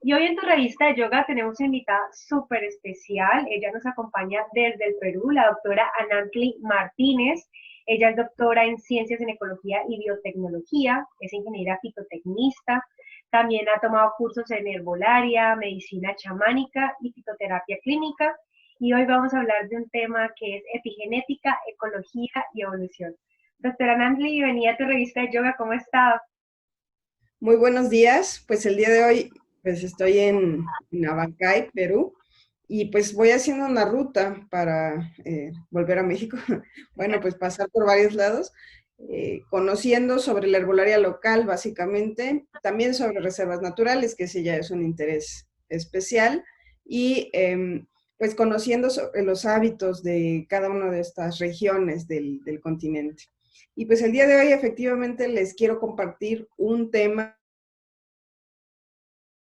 Y hoy en tu revista de yoga tenemos una invitada súper especial. Ella nos acompaña desde el Perú, la doctora Anantli Martínez. Ella es doctora en Ciencias en Ecología y Biotecnología, es ingeniera fitotecnista, también ha tomado cursos en herbolaria, medicina chamánica y fitoterapia clínica. Y hoy vamos a hablar de un tema que es epigenética, ecología y evolución. Doctora Anantli, bienvenida a tu revista de yoga, ¿cómo está? Muy buenos días, pues el día de hoy pues estoy en Abancay, Perú, y pues voy haciendo una ruta para volver a México. Bueno, pues pasar por varios lados, conociendo sobre la herbolaria local básicamente, también sobre reservas naturales, que ese ya es un interés especial, y pues conociendo sobre los hábitos de cada una de estas regiones del continente. Y pues el día de hoy efectivamente les quiero compartir un tema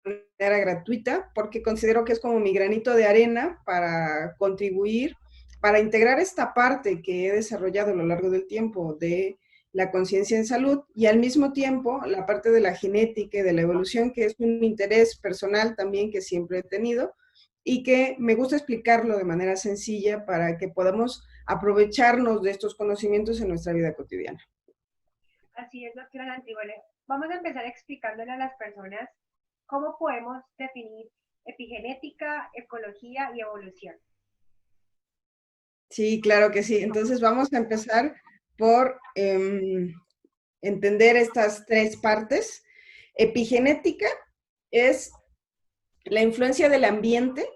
de manera gratuita porque considero que es como mi granito de arena para contribuir, para integrar esta parte que he desarrollado a lo largo del tiempo de la conciencia en salud y al mismo tiempo la parte de la genética y de la evolución, que es un interés personal también que siempre he tenido y que me gusta explicarlo de manera sencilla para que podamos aprovecharnos de estos conocimientos en nuestra vida cotidiana. Así es, doctora Nanti. Bueno, vamos a empezar explicándole a las personas cómo podemos definir epigenética, ecología y evolución. Sí, claro que sí. Entonces vamos a empezar por entender estas tres partes. Epigenética es la influencia del ambiente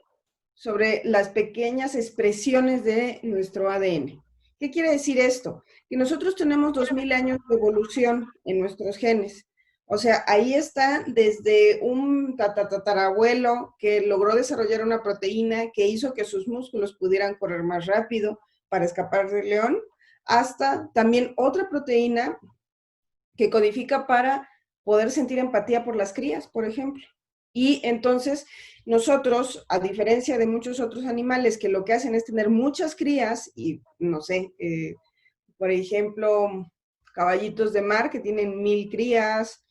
sobre las pequeñas expresiones de nuestro ADN. ¿Qué quiere decir esto? Que nosotros tenemos 2000 años de evolución en nuestros genes. O sea, ahí está desde un tatarabuelo que logró desarrollar una proteína que hizo que sus músculos pudieran correr más rápido para escapar del león, hasta también otra proteína que codifica para poder sentir empatía por las crías, por ejemplo. Y entonces nosotros, a diferencia de muchos otros animales que lo que hacen es tener muchas crías y, no sé, por ejemplo, caballitos de mar que tienen 1000 crías,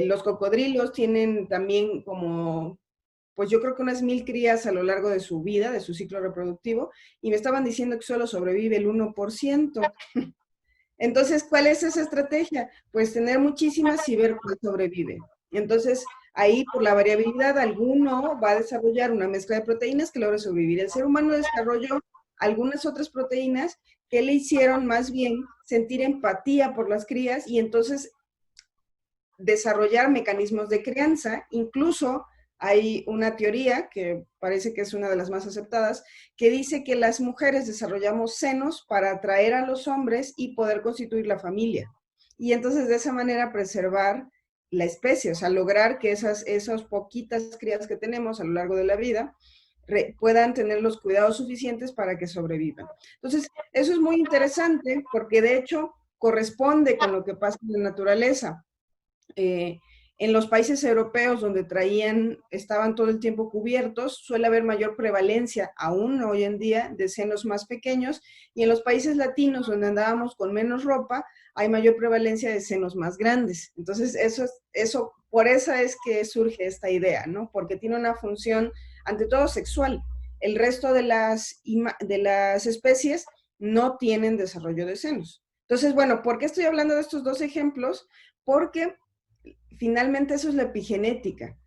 los cocodrilos tienen también como, pues yo creo que unas 1000 crías a lo largo de su vida, de su ciclo reproductivo, y me estaban diciendo que solo sobrevive el 1%. Entonces, ¿cuál es esa estrategia? Pues tener muchísimas y ver cuál sobrevive. Entonces, ahí por la variabilidad, alguno va a desarrollar una mezcla de proteínas que logra sobrevivir. El ser humano desarrolló algunas otras proteínas que le hicieron más bien sentir empatía por las crías y entonces desarrollar mecanismos de crianza. Incluso hay una teoría que parece que es una de las más aceptadas, que dice que las mujeres desarrollamos senos para atraer a los hombres y poder constituir la familia. Y entonces de esa manera preservar la especie, o sea, lograr que esas poquitas crías que tenemos a lo largo de la vida puedan tener los cuidados suficientes para que sobrevivan. Entonces, eso es muy interesante porque de hecho corresponde con lo que pasa en la naturaleza. eh, en los países europeos donde estaban todo el tiempo cubiertos, suele haber mayor prevalencia, aún hoy en día, de senos más pequeños, y en los países latinos donde andábamos con menos ropa, hay mayor prevalencia de senos más grandes. Entonces, por eso es que surge esta idea, ¿no? Porque tiene una función, ante todo, sexual. El resto de las especies no tienen desarrollo de senos. Entonces, bueno, ¿por qué estoy hablando de estos dos ejemplos? Porque finalmente eso es la epigenética.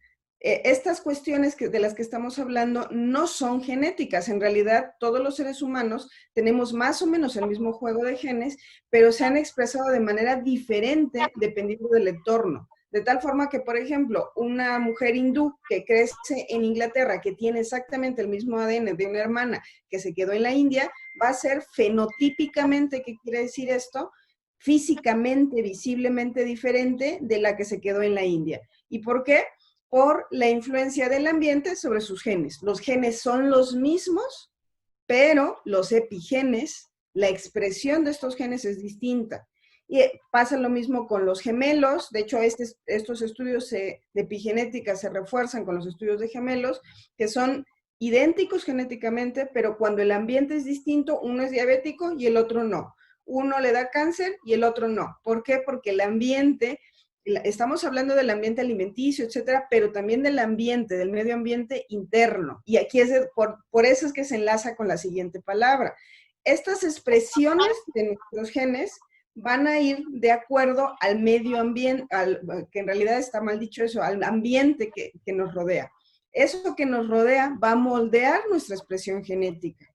Estas cuestiones de las que estamos hablando no son genéticas. En realidad, todos los seres humanos tenemos más o menos el mismo juego de genes, pero se han expresado de manera diferente dependiendo del entorno. De tal forma que, por ejemplo, una mujer hindú que crece en Inglaterra, que tiene exactamente el mismo ADN de una hermana que se quedó en la India, va a ser fenotípicamente, ¿qué quiere decir esto? Físicamente, visiblemente diferente de la que se quedó en la India. ¿Y por qué? Por la influencia del ambiente sobre sus genes. Los genes son los mismos, pero los epigenes, la expresión de estos genes es distinta. Y pasa lo mismo con los gemelos. De hecho, estos estudios de epigenética se refuerzan con los estudios de gemelos, que son idénticos genéticamente, pero cuando el ambiente es distinto, uno es diabético y el otro no. Uno le da cáncer y el otro no. ¿Por qué? Porque el ambiente estamos hablando del ambiente alimenticio, etcétera, pero también del ambiente, del medio ambiente interno. Y aquí por eso es que se enlaza con la siguiente palabra. Estas expresiones de nuestros genes van a ir de acuerdo al medio ambiente, que en realidad está mal dicho eso, al ambiente que nos rodea. Eso que nos rodea va a moldear nuestra expresión genética.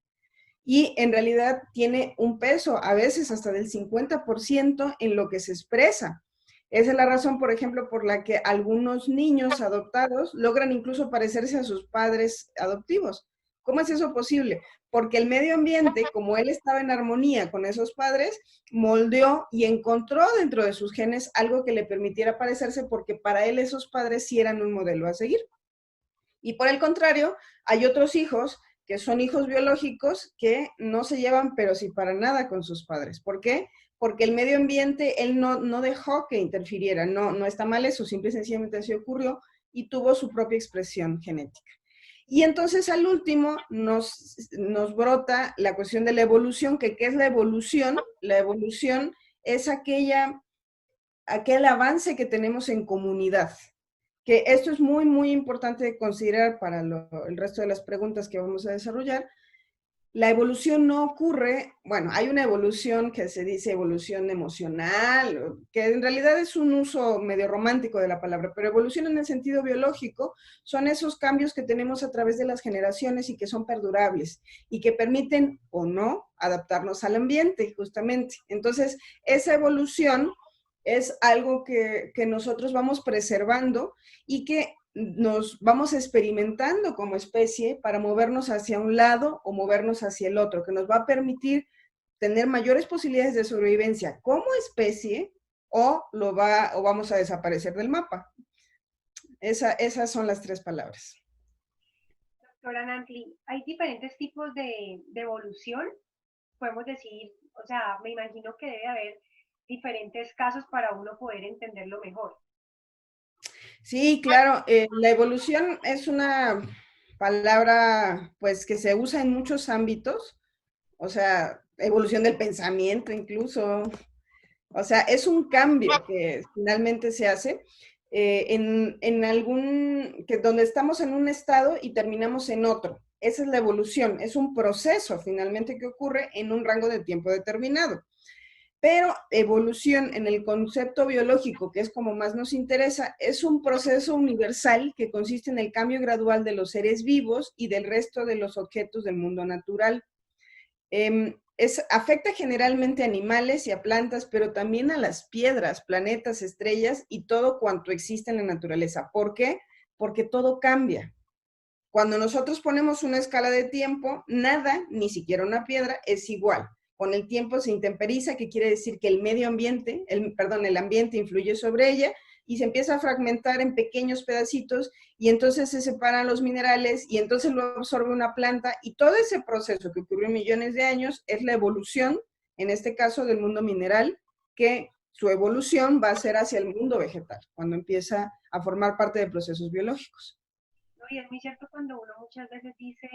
Y en realidad tiene un peso, a veces hasta del 50% en lo que se expresa. Esa es la razón, por ejemplo, por la que algunos niños adoptados logran incluso parecerse a sus padres adoptivos. ¿Cómo es eso posible? Porque el medio ambiente, como él estaba en armonía con esos padres, moldeó y encontró dentro de sus genes algo que le permitiera parecerse, porque para él esos padres sí eran un modelo a seguir. Y por el contrario, hay otros hijos que son hijos biológicos que no se llevan, pero sí para nada con sus padres. ¿Por qué? Porque el medio ambiente, él no dejó que interfiriera, no está mal eso, simple y sencillamente así ocurrió y tuvo su propia expresión genética. Y entonces al último nos brota la cuestión de la evolución, que ¿qué es la evolución? La evolución es aquel avance que tenemos en comunidad. Que esto es muy, muy importante de considerar para el resto de las preguntas que vamos a desarrollar. La evolución no ocurre, bueno, hay una evolución que se dice evolución emocional, que en realidad es un uso medio romántico de la palabra, pero evolución en el sentido biológico son esos cambios que tenemos a través de las generaciones y que son perdurables y que permiten o no adaptarnos al ambiente, justamente. Entonces, esa evolución es algo que nosotros vamos preservando y que nos vamos experimentando como especie para movernos hacia un lado o movernos hacia el otro, que nos va a permitir tener mayores posibilidades de sobrevivencia como especie o vamos a desaparecer del mapa. Esas son las tres palabras. Doctora Nantli, ¿hay diferentes tipos de evolución? Podemos decir, o sea, me imagino que debe haber diferentes casos para uno poder entenderlo mejor. Sí, claro, la evolución es una palabra pues que se usa en muchos ámbitos, o sea, evolución del pensamiento incluso, o sea, es un cambio que finalmente se hace donde estamos en un estado y terminamos en otro. Esa es la evolución, es un proceso finalmente que ocurre en un rango de tiempo determinado. Pero evolución en el concepto biológico, que es como más nos interesa, es un proceso universal que consiste en el cambio gradual de los seres vivos y del resto de los objetos del mundo natural. Afecta generalmente a animales y a plantas, pero también a las piedras, planetas, estrellas y todo cuanto existe en la naturaleza. ¿Por qué? Porque todo cambia. Cuando nosotros ponemos una escala de tiempo, nada, ni siquiera una piedra, es igual. Con el tiempo se intemperiza, que quiere decir que el medio ambiente, el ambiente influye sobre ella y se empieza a fragmentar en pequeños pedacitos y entonces se separan los minerales y entonces lo absorbe una planta y todo ese proceso que ocurrió millones de años es la evolución, en este caso del mundo mineral, que su evolución va a ser hacia el mundo vegetal, cuando empieza a formar parte de procesos biológicos. No, y es muy cierto cuando uno muchas veces dice,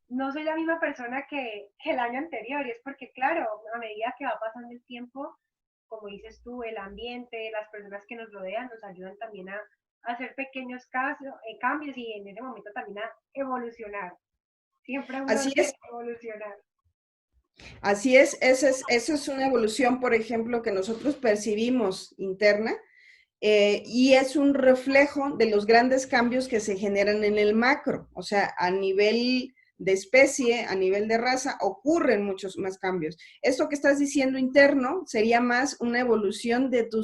no soy la misma persona que el año anterior, y es porque, claro, a medida que va pasando el tiempo, como dices tú, el ambiente, las personas que nos rodean nos ayudan también a hacer pequeños cambios y en ese momento también a evolucionar. Siempre uno Así debe es. evolucionar. Así es, esa es una evolución, por ejemplo, que nosotros percibimos interna, y es un reflejo de los grandes cambios que se generan en el macro, o sea, a nivel de especie, a nivel de raza, ocurren muchos más cambios. Esto que estás diciendo interno sería más una evolución de tu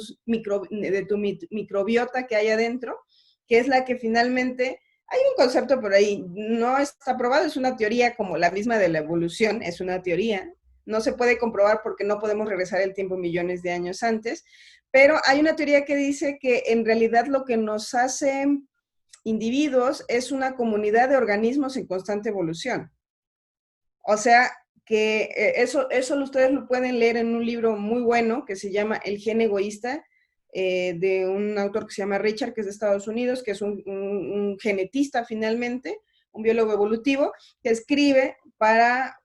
microbiota que hay adentro, que es la que finalmente, hay un concepto por ahí, no está probado, es una teoría como la misma de la evolución, es una teoría, no se puede comprobar porque no podemos regresar el tiempo millones de años antes, pero hay una teoría que dice que en realidad lo que nos hace individuos es una comunidad de organismos en constante evolución. O sea, que eso ustedes lo pueden leer en un libro muy bueno que se llama El gen egoísta, de un autor que se llama Richard, que es de Estados Unidos, que es un genetista finalmente, un biólogo evolutivo, que escribe para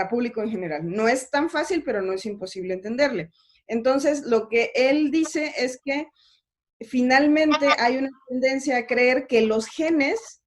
público en general. No es tan fácil, pero no es imposible entenderle. Entonces, lo que él dice es que finalmente hay una tendencia a creer que los genes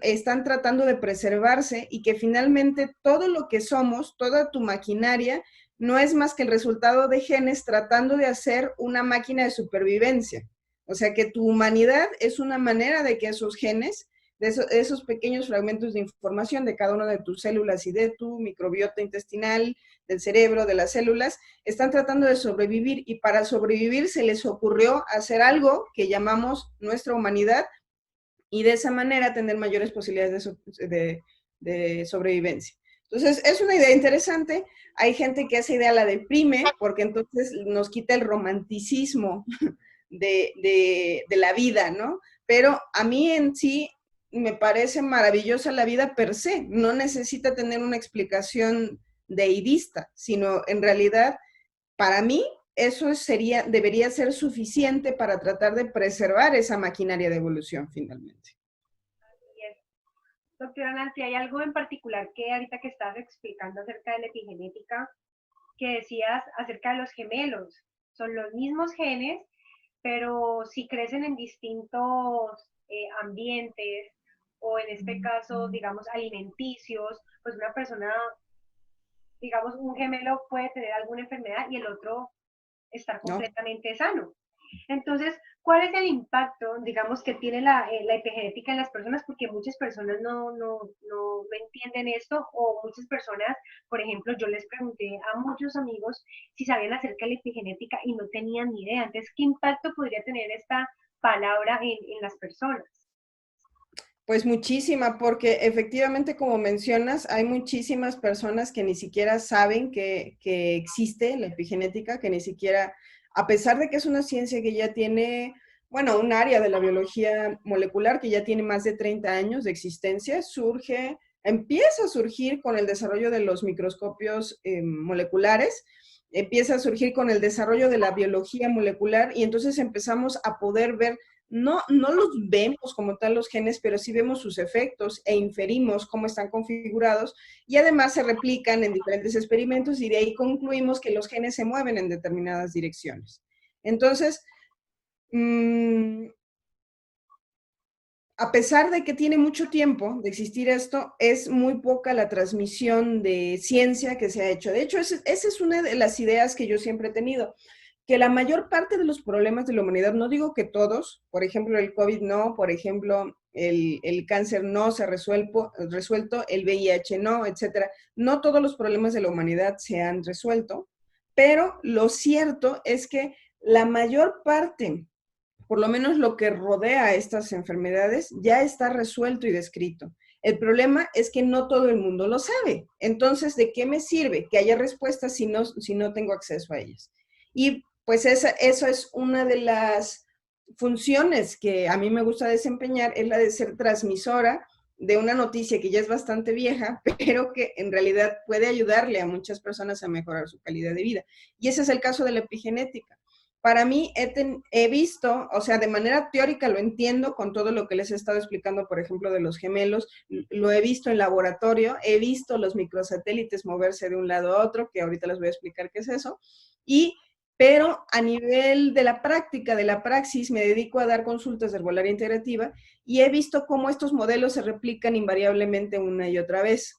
están tratando de preservarse y que finalmente todo lo que somos, toda tu maquinaria, no es más que el resultado de genes tratando de hacer una máquina de supervivencia. O sea que tu humanidad es una manera de que esos genes, esos pequeños fragmentos de información de cada una de tus células y de tu microbiota intestinal, del cerebro, de las células, están tratando de sobrevivir y para sobrevivir se les ocurrió hacer algo que llamamos nuestra humanidad y de esa manera tener mayores posibilidades de sobrevivencia. Entonces, es una idea interesante. Hay gente que esa idea la deprime porque entonces nos quita el romanticismo de la vida, ¿no? Pero a mí en sí me parece maravillosa la vida per se. No necesita tener una explicación deidista, sino en realidad, para mí, eso debería ser suficiente para tratar de preservar esa maquinaria de evolución finalmente. Doctora Nancy, ¿hay algo en particular que ahorita que estabas explicando acerca de la epigenética, que decías acerca de los gemelos? Son los mismos genes, pero si crecen en distintos ambientes o en este caso, digamos, alimenticios, pues una persona, digamos, un gemelo puede tener alguna enfermedad y el otro estar ¿No? completamente sano. Entonces, ¿cuál es el impacto, digamos, que tiene la epigenética en las personas? Porque muchas personas no entienden esto o muchas personas, por ejemplo, yo les pregunté a muchos amigos si sabían acerca de la epigenética y no tenían ni idea. Entonces, ¿qué impacto podría tener esta palabra en las personas? Pues muchísima, porque efectivamente, como mencionas, hay muchísimas personas que ni siquiera saben que existe la epigenética, que ni siquiera, a pesar de que es una ciencia que ya tiene, bueno, un área de la biología molecular que ya tiene más de 30 años de existencia, empieza a surgir con el desarrollo de los microscopios moleculares, empieza a surgir con el desarrollo de la biología molecular y entonces empezamos a poder ver no los vemos como tal los genes, pero sí vemos sus efectos e inferimos cómo están configurados y además se replican en diferentes experimentos y de ahí concluimos que los genes se mueven en determinadas direcciones. Entonces, a pesar de que tiene mucho tiempo de existir esto, es muy poca la transmisión de ciencia que se ha hecho. De hecho, esa es una de las ideas que yo siempre he tenido, que la mayor parte de los problemas de la humanidad, no digo que todos, por ejemplo, el COVID no, por ejemplo, el cáncer no se ha resuelto, el VIH no, etcétera. No todos los problemas de la humanidad se han resuelto, pero lo cierto es que la mayor parte, por lo menos lo que rodea a estas enfermedades, ya está resuelto y descrito. El problema es que no todo el mundo lo sabe. Entonces, ¿de qué me sirve que haya respuestas si no tengo acceso a ellas? Y pues eso es una de las funciones que a mí me gusta desempeñar, es la de ser transmisora de una noticia que ya es bastante vieja, pero que en realidad puede ayudarle a muchas personas a mejorar su calidad de vida. Y ese es el caso de la epigenética. Para mí he visto, o sea, de manera teórica lo entiendo con todo lo que les he estado explicando, por ejemplo, de los gemelos, lo he visto en laboratorio, he visto los microsatélites moverse de un lado a otro, que ahorita les voy a explicar qué es eso, pero a nivel de la práctica, de la praxis, me dedico a dar consultas de herbolaria integrativa y he visto cómo estos modelos se replican invariablemente una y otra vez.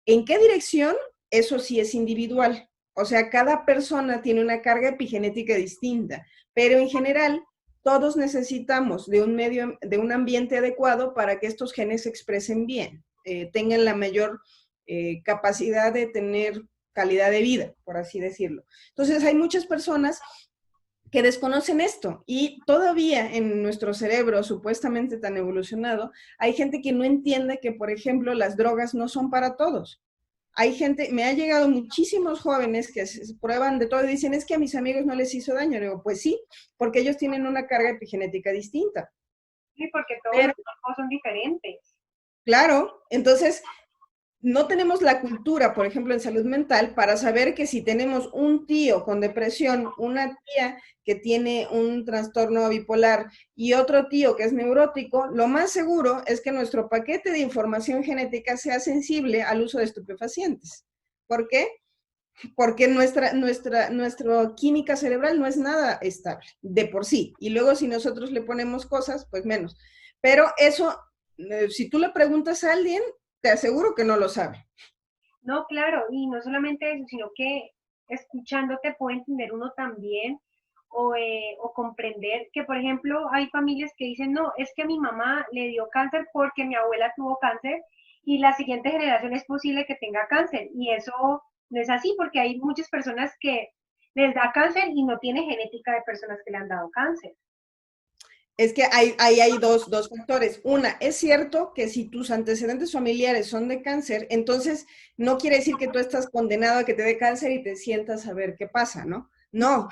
¿En qué dirección? Eso sí es individual. O sea, cada persona tiene una carga epigenética distinta, pero en general todos necesitamos de un medio, de un ambiente adecuado para que estos genes se expresen bien, tengan la mayor capacidad de tener calidad de vida, por así decirlo. Entonces, hay muchas personas que desconocen esto y todavía en nuestro cerebro supuestamente tan evolucionado, hay gente que no entiende que, por ejemplo, las drogas no son para todos. Hay gente, me ha llegado muchísimos jóvenes que prueban de todo y dicen, es que a mis amigos no les hizo daño. Le digo, pues sí, porque ellos tienen una carga epigenética distinta. Sí, porque todos Pero, los cuerpos son diferentes. claro, entonces no tenemos la cultura, por ejemplo, en salud mental, para saber que si tenemos un tío con depresión, una tía que tiene un trastorno bipolar y otro tío que es neurótico, lo más seguro es que nuestro paquete de información genética sea sensible al uso de estupefacientes. ¿Por qué? porque nuestra química cerebral no es nada estable, de por sí. Y luego si nosotros le ponemos cosas, pues menos. Pero eso, si tú le preguntas a alguien, te aseguro que no lo sabe. No, claro, y no solamente eso, sino que escuchándote puede entender uno también o comprender que, por ejemplo, hay familias que dicen, no, es que mi mamá le dio cáncer porque mi abuela tuvo cáncer y la siguiente generación es posible que tenga cáncer. Y eso no es así porque hay muchas personas que les da cáncer y no tiene genética de personas que le han dado cáncer. Es que hay dos factores. Una, es cierto que si tus antecedentes familiares son de cáncer, entonces no quiere decir que tú estás condenado a que te dé cáncer y te sientas a ver qué pasa, ¿no? No,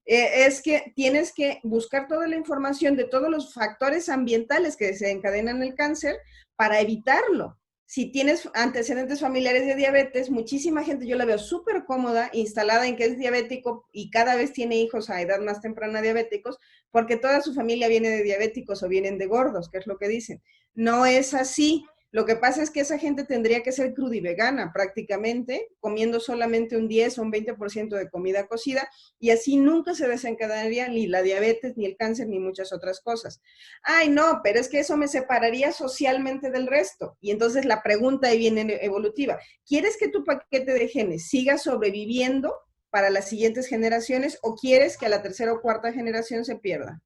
es que tienes que buscar toda la información de todos los factores ambientales que desencadenan el cáncer para evitarlo. Si tienes antecedentes familiares de diabetes, muchísima gente yo la veo súper cómoda, instalada en que es diabético y cada vez tiene hijos a edad más temprana diabéticos, porque toda su familia viene de diabéticos o vienen de gordos, que es lo que dicen. No es así. Lo que pasa es que esa gente tendría que ser crudivegana prácticamente, comiendo solamente un 10 o un 20% de comida cocida, y así nunca se desencadenaría ni la diabetes, ni el cáncer, ni muchas otras cosas. Ay, no, pero es que eso me separaría socialmente del resto. Y entonces la pregunta ahí viene evolutiva. ¿Quieres que tu paquete de genes siga sobreviviendo para las siguientes generaciones o quieres que a la tercera o cuarta generación se pierda?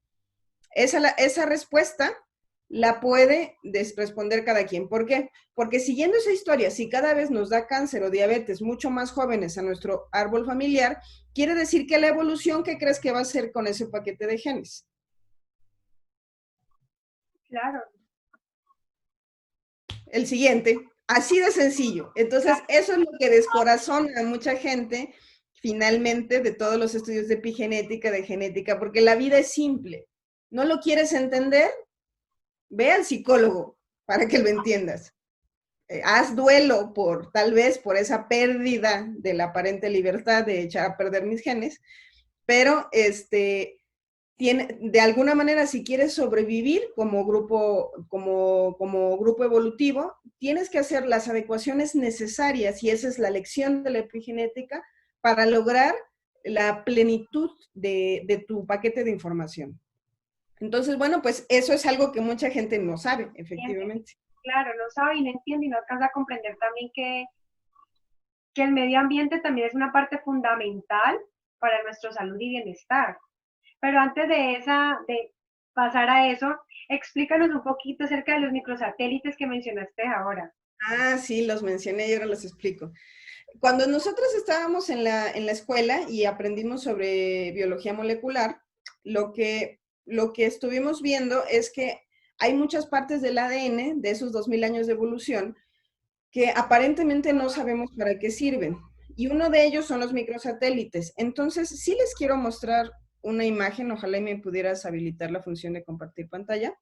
Esa respuesta la puede responder cada quien. ¿Por qué? Porque siguiendo esa historia, si cada vez nos da cáncer o diabetes mucho más jóvenes a nuestro árbol familiar, quiere decir que la evolución, ¿qué crees que va a hacer con ese paquete de genes? Claro. El siguiente, así de sencillo. Entonces, eso es lo que descorazona a mucha gente finalmente de todos los estudios de epigenética, de genética, porque la vida es simple. ¿No lo quieres entender? Ve al psicólogo para que lo entiendas. Haz duelo por, tal vez, por esa pérdida de la aparente libertad de echar a perder mis genes, pero de alguna manera, si quieres sobrevivir como grupo evolutivo, tienes que hacer las adecuaciones necesarias, y esa es la lección de la epigenética, para lograr la plenitud de tu paquete de información. Entonces, bueno, pues eso es algo que mucha gente no sabe, efectivamente. Claro, no sabe y no entiende y no alcanza a comprender también que el medio ambiente también es una parte fundamental para nuestra salud y bienestar. Pero antes de pasar a eso, explícanos un poquito acerca de los microsatélites que mencionaste ahora. Ah, sí, los mencioné y ahora los explico. Cuando nosotros estábamos en la escuela y aprendimos sobre biología molecular, lo que estuvimos viendo es que hay muchas partes del ADN de esos 2000 años de evolución que aparentemente no sabemos para qué sirven. Y uno de ellos son los microsatélites. Entonces, sí les quiero mostrar una imagen, ojalá y me pudieras habilitar la función de compartir pantalla,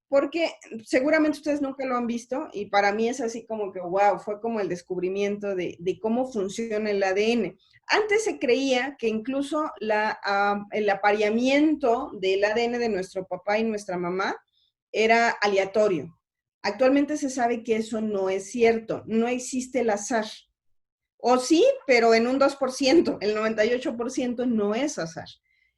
porque seguramente ustedes nunca lo han visto y para mí es así como que, wow, fue como el descubrimiento de cómo funciona el ADN. Antes se creía que incluso el apareamiento del ADN de nuestro papá y nuestra mamá era aleatorio. Actualmente se sabe que eso no es cierto, no existe el azar. O sí, pero en un 2%, el 98% no es azar.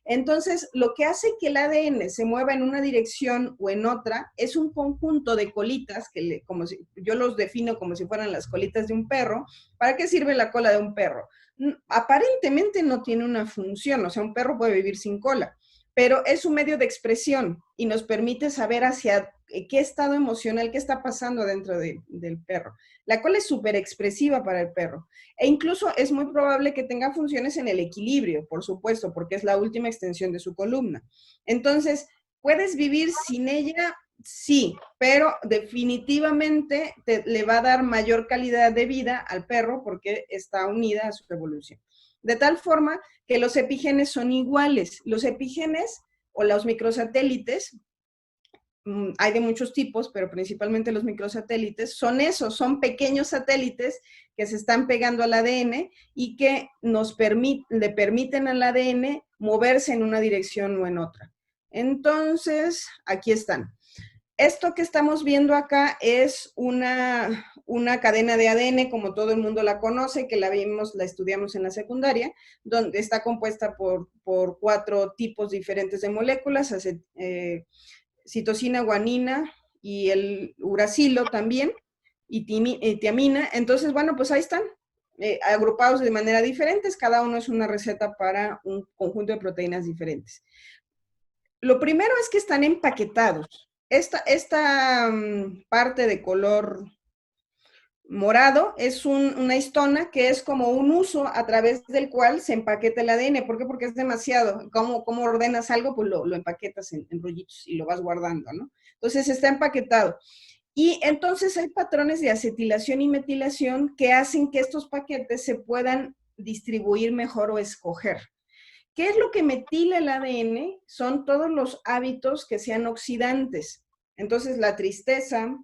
Entonces, lo que hace que el ADN se mueva en una dirección o en otra es un conjunto de colitas, yo los defino como si fueran las colitas de un perro. ¿Para qué sirve la cola de un perro? Aparentemente no tiene una función, o sea, un perro puede vivir sin cola, pero es un medio de expresión y nos permite saber hacia qué estado emocional, qué está pasando dentro del perro. La cola es súper expresiva para el perro. E incluso es muy probable que tenga funciones en el equilibrio, por supuesto, porque es la última extensión de su columna. Entonces, ¿puedes vivir sin ella? Sí, pero definitivamente le va a dar mayor calidad de vida al perro porque está unida a su evolución. De tal forma que los epigenes son iguales. Los epigenes o los microsatélites, hay de muchos tipos, pero principalmente los microsatélites, son esos, son pequeños satélites que se están pegando al ADN y que le permiten al ADN moverse en una dirección o en otra. Entonces, aquí están. esto que estamos viendo acá es una cadena de ADN, como todo el mundo la conoce, que la vimos, la estudiamos en la secundaria, donde está compuesta por 4 tipos diferentes de moléculas, citosina, guanina y el uracilo también, y tiamina. Entonces, bueno, pues ahí están, agrupados de manera diferentes, cada uno es una receta para un conjunto de proteínas diferentes. Lo primero es que están empaquetados. Esta parte de color morado es una histona que es como un uso a través del cual se empaqueta el ADN. ¿Por qué? Porque es demasiado. ¿Cómo ordenas algo? Pues lo empaquetas en rollitos y lo vas guardando, ¿no? Entonces está empaquetado. Y entonces hay patrones de acetilación y metilación que hacen que estos paquetes se puedan distribuir mejor o escoger. ¿Qué es lo que metila el ADN? Son todos los hábitos que sean oxidantes. Entonces, la tristeza,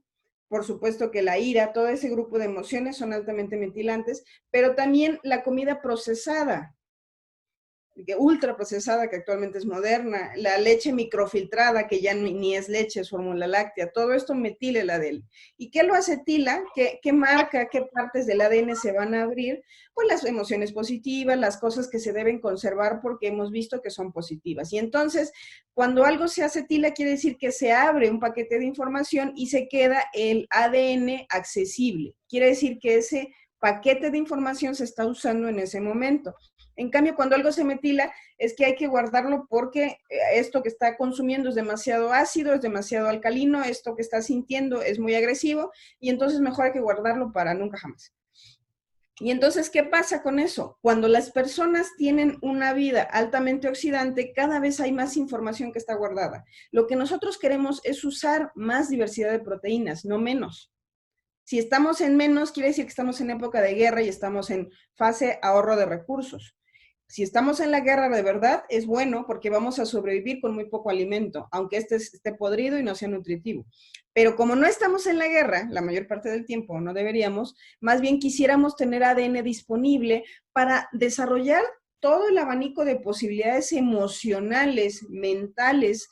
por supuesto que la ira, todo ese grupo de emociones son altamente metilantes, pero también la comida procesada, ultra procesada, que actualmente es moderna, la leche microfiltrada, que ya ni es leche, es fórmula láctea, todo esto metila el ADN. ¿Y qué lo acetila? ¿Qué marca, qué partes del ADN se van a abrir? Pues las emociones positivas, las cosas que se deben conservar porque hemos visto que son positivas. Y entonces, cuando algo se acetila, quiere decir que se abre un paquete de información y se queda el ADN accesible. Quiere decir que ese paquete de información se está usando en ese momento. En cambio, cuando algo se metila, es que hay que guardarlo porque esto que está consumiendo es demasiado ácido, es demasiado alcalino, esto que está sintiendo es muy agresivo, y entonces mejor hay que guardarlo para nunca jamás. Y entonces, ¿qué pasa con eso? Cuando las personas tienen una vida altamente oxidante, cada vez hay más información que está guardada. Lo que nosotros queremos es usar más diversidad de proteínas, no menos. Si estamos en menos, quiere decir que estamos en época de guerra y estamos en fase ahorro de recursos. Si estamos en la guerra de verdad, es bueno porque vamos a sobrevivir con muy poco alimento, aunque este esté podrido y no sea nutritivo. Pero como no estamos en la guerra, la mayor parte del tiempo no deberíamos, más bien quisiéramos tener ADN disponible para desarrollar todo el abanico de posibilidades emocionales, mentales,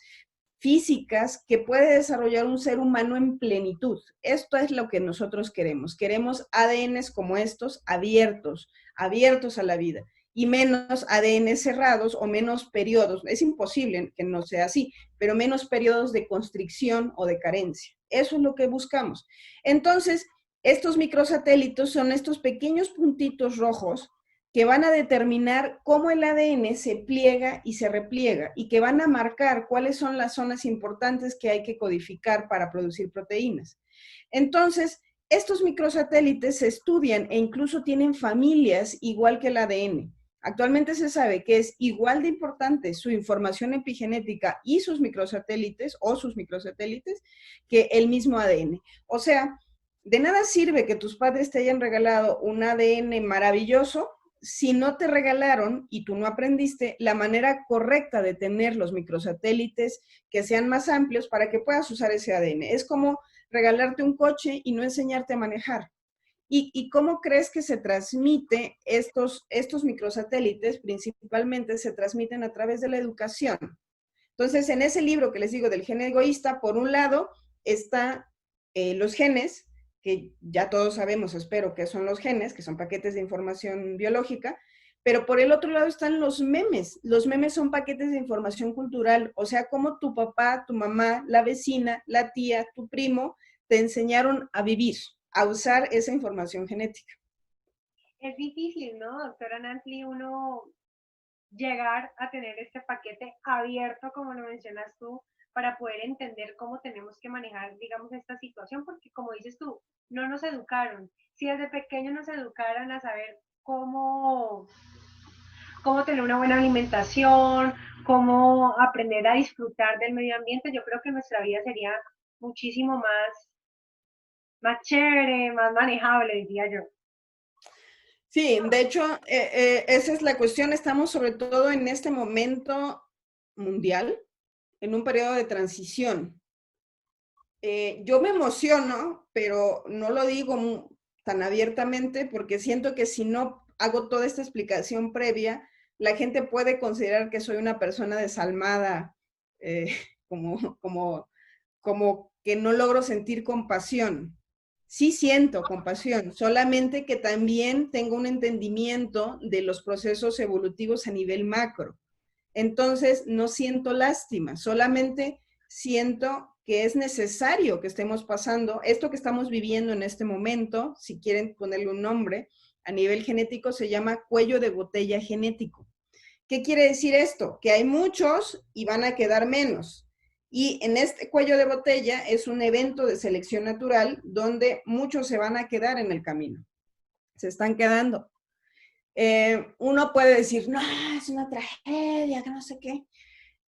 físicas que puede desarrollar un ser humano en plenitud. Esto es lo que nosotros queremos. Queremos ADNs como estos abiertos, abiertos a la vida y menos ADN cerrados o menos periodos. Es imposible que no sea así, pero menos periodos de constricción o de carencia. Eso es lo que buscamos. Entonces, estos microsatélites son estos pequeños puntitos rojos que van a determinar cómo el ADN se pliega y se repliega y que van a marcar cuáles son las zonas importantes que hay que codificar para producir proteínas. Entonces, estos microsatélites se estudian e incluso tienen familias igual que el ADN. Actualmente se sabe que es igual de importante su información epigenética y sus microsatélites o sus microsatélites que el mismo ADN. O sea, de nada sirve que tus padres te hayan regalado un ADN maravilloso si no te regalaron y tú no aprendiste la manera correcta de tener los microsatélites que sean más amplios para que puedas usar ese ADN. Es como regalarte un coche y no enseñarte a manejar. ¿Y cómo crees que se transmite estos microsatélites? Principalmente se transmiten a través de la educación. Entonces, en ese libro que les digo del gen egoísta, por un lado están los genes, que ya todos sabemos, espero que son los genes, que son paquetes de información biológica, pero por el otro lado están los memes. Los memes son paquetes de información cultural, o sea, como tu papá, tu mamá, la vecina, la tía, tu primo, te enseñaron a vivir, a usar esa información genética. Es difícil, ¿no, doctora Nantli, uno llegar a tener este paquete abierto, como lo mencionas tú, para poder entender cómo tenemos que manejar, digamos, esta situación, porque como dices tú, no nos educaron. Si desde pequeños nos educaran a saber cómo tener una buena alimentación, cómo aprender a disfrutar del medio ambiente, yo creo que nuestra vida sería muchísimo más chévere, más manejable, diría yo. Sí, de hecho, esa es la cuestión. Estamos sobre todo en este momento mundial, en un periodo de transición. Yo me emociono, pero no lo digo tan abiertamente porque siento que si no hago toda esta explicación previa, la gente puede considerar que soy una persona desalmada, eh, como, como, como que no logro sentir compasión. Sí siento compasión, solamente que también tengo un entendimiento de los procesos evolutivos a nivel macro. Entonces, no siento lástima, solamente siento que es necesario que estemos pasando esto que estamos viviendo en este momento, si quieren ponerle un nombre, a nivel genético se llama cuello de botella genético. ¿Qué quiere decir esto? Que hay muchos y van a quedar menos. Y en este cuello de botella es un evento de selección natural donde muchos se van a quedar en el camino. Se están quedando. Uno puede decir, no, es una tragedia, que no sé qué.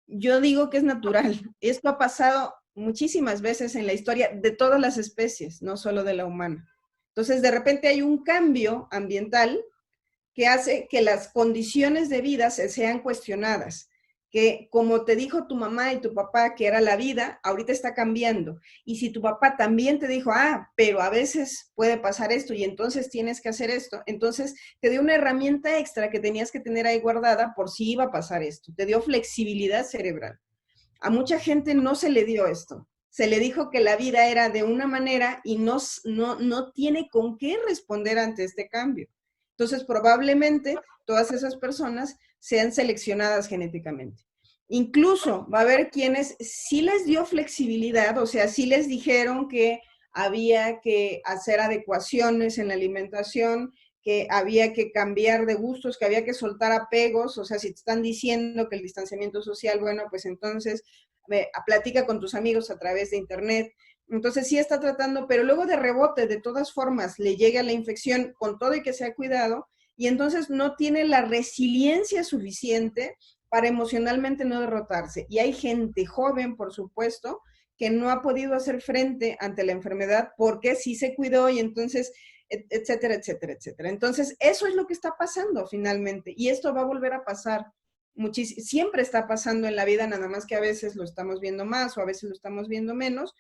Yo digo que es natural. Esto ha pasado muchísimas veces en la historia de todas las especies, no solo de la humana. Entonces, de repente hay un cambio ambiental que hace que las condiciones de vida se sean cuestionadas, que como te dijo tu mamá y tu papá que era la vida, ahorita está cambiando. Y si tu papá también te dijo, pero a veces puede pasar esto y entonces tienes que hacer esto, entonces te dio una herramienta extra que tenías que tener ahí guardada por si iba a pasar esto. Te dio flexibilidad cerebral. A mucha gente no se le dio esto. Se le dijo que la vida era de una manera y no tiene con qué responder ante este cambio. Entonces, probablemente todas esas personas sean seleccionadas genéticamente. Incluso va a haber quienes sí les dio flexibilidad, o sea, sí les dijeron que había que hacer adecuaciones en la alimentación, que había que cambiar de gustos, que había que soltar apegos, o sea, si te están diciendo que el distanciamiento social, bueno, pues entonces platica con tus amigos a través de internet. Entonces sí está tratando, pero luego de rebote, de todas formas, le llega la infección con todo y que se ha cuidado, y entonces no tiene la resiliencia suficiente para emocionalmente no derrotarse. Y hay gente joven, por supuesto, que no ha podido hacer frente ante la enfermedad porque sí se cuidó y entonces, etcétera, etcétera, etcétera. Entonces, eso es lo que está pasando finalmente, y esto va a volver a pasar. Siempre está pasando en la vida, nada más que a veces lo estamos viendo más o a veces lo estamos viendo menos,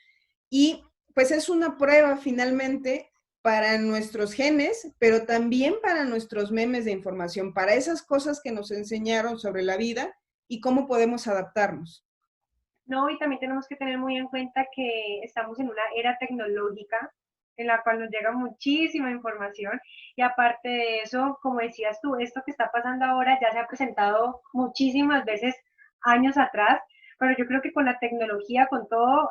y pues es una prueba finalmente para nuestros genes, pero también para nuestros memes de información, para esas cosas que nos enseñaron sobre la vida y cómo podemos adaptarnos. No, y también tenemos que tener muy en cuenta que estamos en una era tecnológica en la cual nos llega muchísima información y aparte de eso, como decías tú, esto que está pasando ahora ya se ha presentado muchísimas veces años atrás, pero yo creo que con la tecnología, con todo,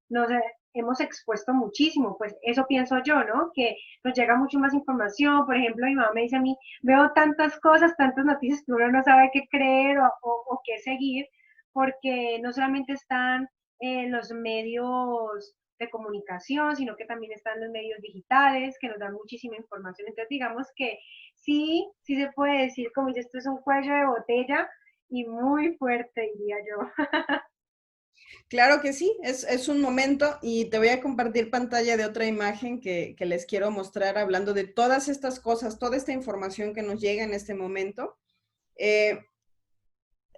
nos hemos expuesto muchísimo, pues eso pienso yo, ¿no? Que nos llega mucho más información, por ejemplo, mi mamá me dice a mí, veo tantas cosas, tantas noticias que uno no sabe qué creer o qué seguir, porque no solamente están los medios de comunicación, sino que también están los medios digitales que nos dan muchísima información. Entonces, digamos que sí, sí se puede decir, como dice, esto es un cuello de botella y muy fuerte, diría yo. Claro que sí, es un momento, y te voy a compartir pantalla de otra imagen que les quiero mostrar hablando de todas estas cosas, toda esta información que nos llega en este momento. Eh,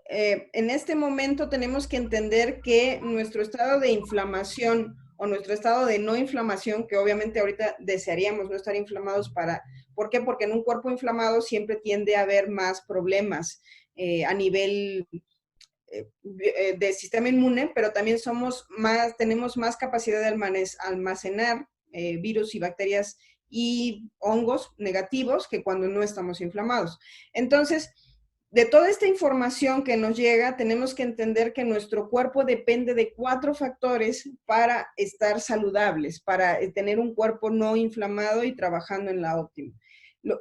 en este momento tenemos que entender que nuestro estado de inflamación o nuestro estado de no inflamación, que obviamente ahorita desearíamos no estar inflamados ¿por qué? Porque en un cuerpo inflamado siempre tiende a haber más problemas a nivel de sistema inmune, pero también tenemos más capacidad de almacenar virus y bacterias y hongos negativos que cuando no estamos inflamados. Entonces, de toda esta información que nos llega, tenemos que entender que nuestro cuerpo depende de 4 factores para estar saludables, para tener un cuerpo no inflamado y trabajando en la óptima.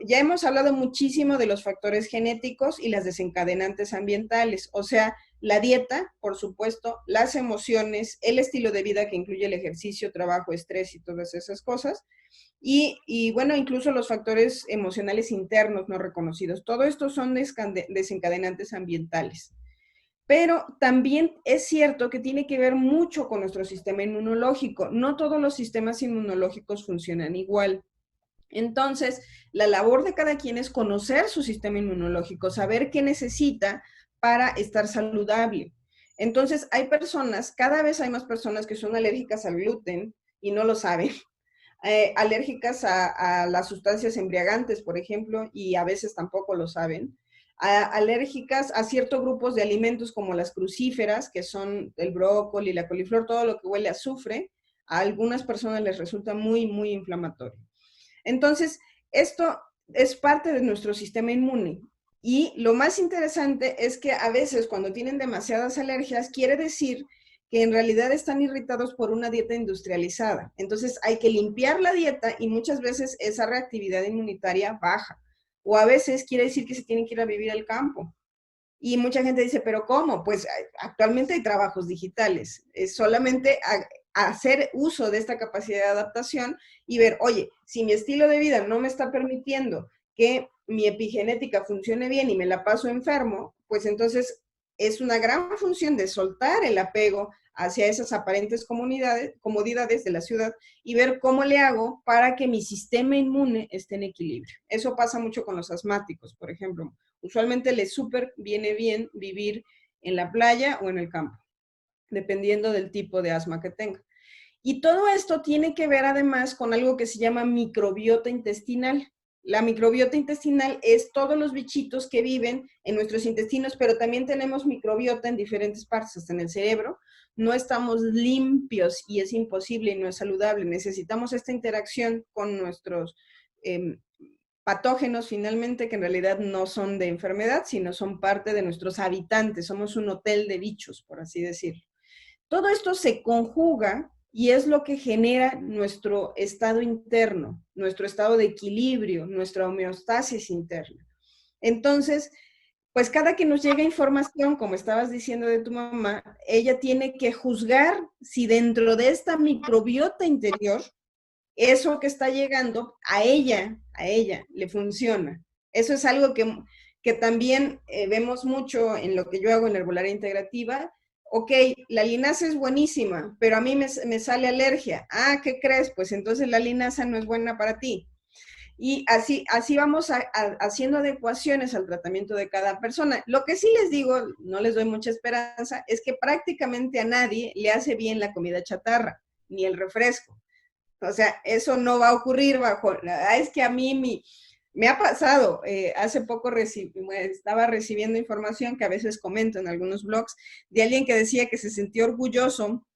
Ya hemos hablado muchísimo de los factores genéticos y las desencadenantes ambientales, o sea, la dieta, por supuesto, las emociones, el estilo de vida que incluye el ejercicio, trabajo, estrés y todas esas cosas. Y bueno, incluso los factores emocionales internos no reconocidos. Todo esto son desencadenantes ambientales. Pero también es cierto que tiene que ver mucho con nuestro sistema inmunológico. No todos los sistemas inmunológicos funcionan igual. Entonces, la labor de cada quien es conocer su sistema inmunológico, saber qué necesita para estar saludable. Entonces, hay personas, cada vez hay más personas que son alérgicas al gluten y no lo saben, alérgicas a las sustancias embriagantes, por ejemplo, y a veces tampoco lo saben. alérgicas a ciertos grupos de alimentos como las crucíferas, que son el brócoli, la coliflor, todo lo que huele a azufre. A algunas personas les resulta muy, muy inflamatorio. Entonces, esto es parte de nuestro sistema inmune. Y lo más interesante es que a veces cuando tienen demasiadas alergias, quiere decir que en realidad están irritados por una dieta industrializada. Entonces hay que limpiar la dieta y muchas veces esa reactividad inmunitaria baja. O a veces quiere decir que se tienen que ir a vivir al campo. Y mucha gente dice, ¿pero cómo? Pues actualmente hay trabajos digitales. Es solamente hacer uso de esta capacidad de adaptación y ver, oye, si mi estilo de vida no me está permitiendo que mi epigenética funcione bien y me la paso enfermo, pues entonces es una gran función de soltar el apego hacia esas aparentes comodidades de la ciudad y ver cómo le hago para que mi sistema inmune esté en equilibrio. Eso pasa mucho con los asmáticos, por ejemplo. Usualmente les súper viene bien vivir en la playa o en el campo, dependiendo del tipo de asma que tenga. Y todo esto tiene que ver además con algo que se llama microbiota intestinal. La microbiota intestinal es todos los bichitos que viven en nuestros intestinos, pero también tenemos microbiota en diferentes partes, hasta en el cerebro. No estamos limpios y es imposible y no es saludable. Necesitamos esta interacción con nuestros patógenos finalmente, que en realidad no son de enfermedad, sino son parte de nuestros habitantes. Somos un hotel de bichos, por así decirlo. Todo esto se conjuga y es lo que genera nuestro estado interno, nuestro estado de equilibrio, nuestra homeostasis interna. Entonces, pues cada que nos llega información, como estabas diciendo de tu mamá, ella tiene que juzgar si dentro de esta microbiota interior, eso que está llegando a ella le funciona. Eso es algo que también vemos mucho en lo que yo hago en la herbolaria integrativa. Ok, la linaza es buenísima, pero a mí me sale alergia. Ah, ¿qué crees? Pues entonces la linaza no es buena para ti. Y así vamos haciendo adecuaciones al tratamiento de cada persona. Lo que sí les digo, no les doy mucha esperanza, es que prácticamente a nadie le hace bien la comida chatarra, ni el refresco. O sea, eso no va a ocurrir bajo, es que a mí me ha pasado, hace poco estaba recibiendo información que a veces comento en algunos blogs de alguien que decía que se sentía orgulloso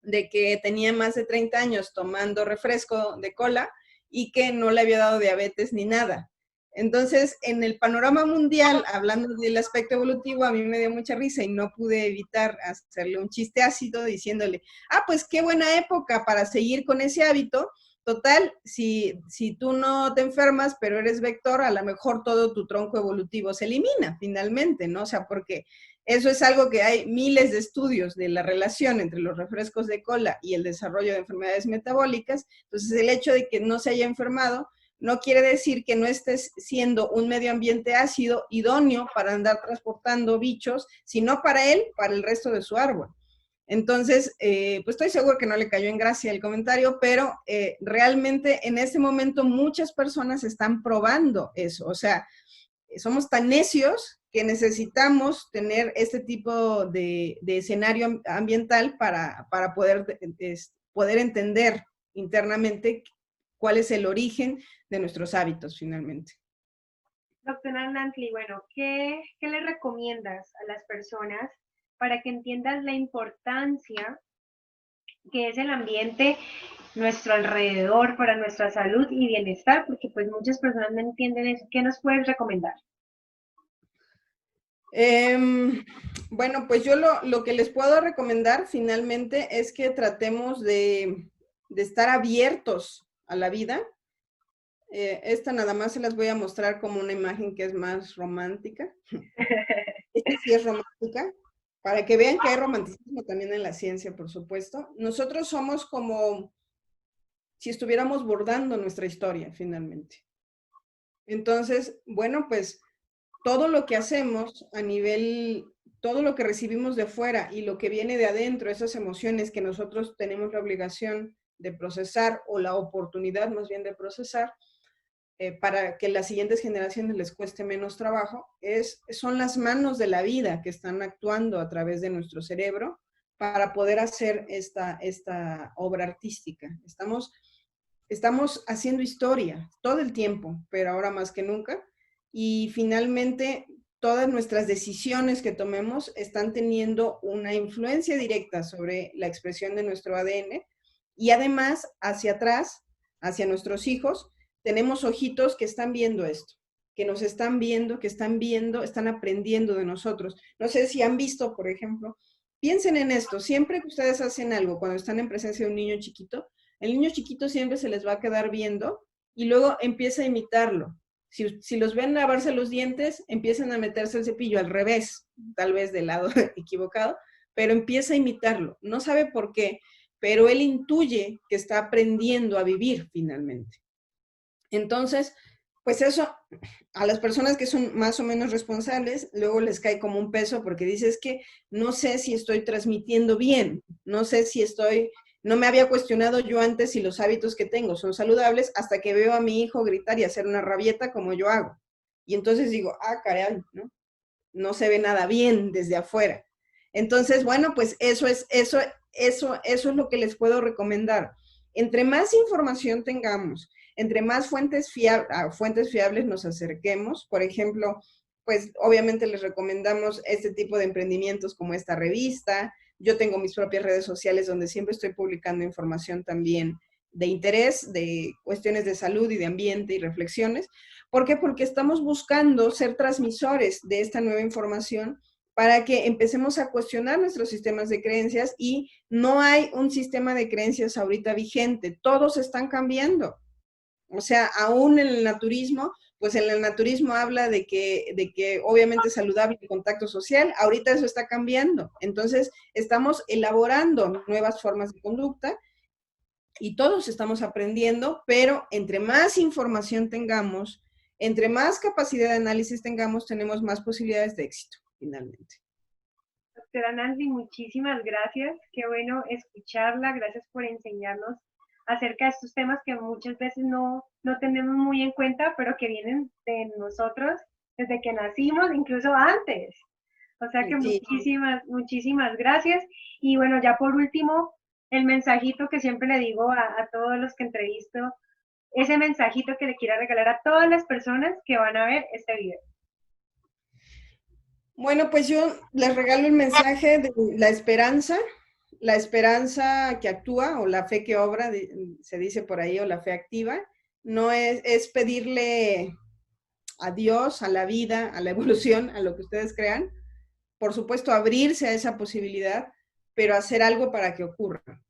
de que tenía más de 30 años tomando refresco de cola y que no le había dado diabetes ni nada. Entonces, en el panorama mundial, hablando del aspecto evolutivo, a mí me dio mucha risa y no pude evitar hacerle un chiste ácido diciéndole, pues qué buena época para seguir con ese hábito. Total, si tú no te enfermas, pero eres vector, a lo mejor todo tu tronco evolutivo se elimina finalmente, ¿no? O sea, porque eso es algo que hay miles de estudios de la relación entre los refrescos de cola y el desarrollo de enfermedades metabólicas. Entonces, el hecho de que no se haya enfermado no quiere decir que no estés siendo un medio ambiente ácido idóneo para andar transportando bichos, sino para él, para el resto de su árbol. Entonces, pues estoy seguro que no le cayó en gracia el comentario, pero realmente en este momento muchas personas están probando eso. O sea, somos tan necios que necesitamos tener este tipo de escenario ambiental para poder entender internamente cuál es el origen de nuestros hábitos finalmente. Doctora Nantli, bueno, ¿qué le recomiendas a las personas para que entiendan la importancia que es el ambiente, nuestro alrededor para nuestra salud y bienestar? Porque pues muchas personas no entienden eso. ¿Qué nos puedes recomendar? Bueno, pues yo lo que les puedo recomendar finalmente es que tratemos de estar abiertos a la vida. Esta nada más se las voy a mostrar como una imagen que es más romántica. Esta sí es romántica, para que vean que hay romanticismo también en la ciencia, por supuesto. Nosotros somos como si estuviéramos bordando nuestra historia, finalmente. Entonces, bueno, pues todo lo que hacemos a nivel, todo lo que recibimos de fuera y lo que viene de adentro, esas emociones que nosotros tenemos la obligación de procesar o la oportunidad más bien de procesar, para que las siguientes generaciones les cueste menos trabajo, son las manos de la vida que están actuando a través de nuestro cerebro para poder hacer esta obra artística. Estamos haciendo historia todo el tiempo, pero ahora más que nunca. Y finalmente, todas nuestras decisiones que tomemos están teniendo una influencia directa sobre la expresión de nuestro ADN y además hacia atrás, hacia nuestros hijos, tenemos ojitos que están viendo esto, que nos están viendo, que están viendo, están aprendiendo de nosotros. No sé si han visto, por ejemplo, piensen en esto, siempre que ustedes hacen algo, cuando están en presencia de un niño chiquito, el niño chiquito siempre se les va a quedar viendo y luego empieza a imitarlo. Si los ven lavarse los dientes, empiezan a meterse el cepillo al revés, tal vez del lado equivocado, pero empieza a imitarlo. No sabe por qué, pero él intuye que está aprendiendo a vivir finalmente. Entonces, pues eso, a las personas que son más o menos responsables, luego les cae como un peso porque dices que no sé si estoy transmitiendo bien, no sé si no me había cuestionado yo antes si los hábitos que tengo son saludables hasta que veo a mi hijo gritar y hacer una rabieta como yo hago. Y entonces digo, caray, ¿no? No se ve nada bien desde afuera. Entonces, bueno, pues eso es lo que les puedo recomendar. Entre más información tengamos, entre más fuentes fiables nos acerquemos, por ejemplo, pues obviamente les recomendamos este tipo de emprendimientos como esta revista. Yo tengo mis propias redes sociales donde siempre estoy publicando información también de interés, de cuestiones de salud y de ambiente y reflexiones. ¿Por qué? Porque estamos buscando ser transmisores de esta nueva información para que empecemos a cuestionar nuestros sistemas de creencias y no hay un sistema de creencias ahorita vigente, todos están cambiando. O sea, aún en el naturismo, pues en el naturismo habla de que obviamente es saludable el contacto social, ahorita eso está cambiando. Entonces, estamos elaborando nuevas formas de conducta y todos estamos aprendiendo, pero entre más información tengamos, entre más capacidad de análisis tengamos, tenemos más posibilidades de éxito, finalmente. Doctora Nancy, muchísimas gracias. Qué bueno escucharla. Gracias por enseñarnos acerca de estos temas que muchas veces no tenemos muy en cuenta, pero que vienen de nosotros desde que nacimos, incluso antes. O sea que Sí. muchísimas gracias. Y bueno, ya por último, el mensajito que siempre le digo a todos los que entrevisto, ese mensajito que le quiero regalar a todas las personas que van a ver este video. Bueno, pues yo les regalo el mensaje de la esperanza que actúa o la fe que obra, se dice por ahí, o la fe activa. No es pedirle a Dios, a la vida, a la evolución, a lo que ustedes crean. Por supuesto, abrirse a esa posibilidad, pero hacer algo para que ocurra.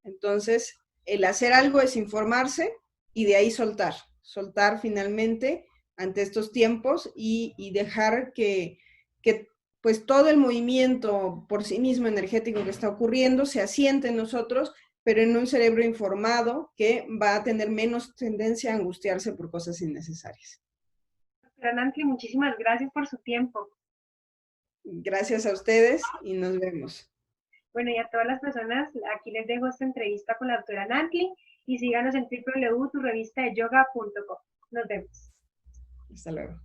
Entonces, el hacer algo es informarse y de ahí soltar finalmente ante estos tiempos y dejar que pues todo el movimiento por sí mismo energético que está ocurriendo se asiente en nosotros, pero en un cerebro informado que va a tener menos tendencia a angustiarse por cosas innecesarias. Doctora Nancy, muchísimas gracias por su tiempo. Gracias a ustedes y nos vemos. Bueno, y a todas las personas, aquí les dejo esta entrevista con la doctora Nancy y síganos en www.turevistadeyoga.com. Nos vemos. Hasta luego.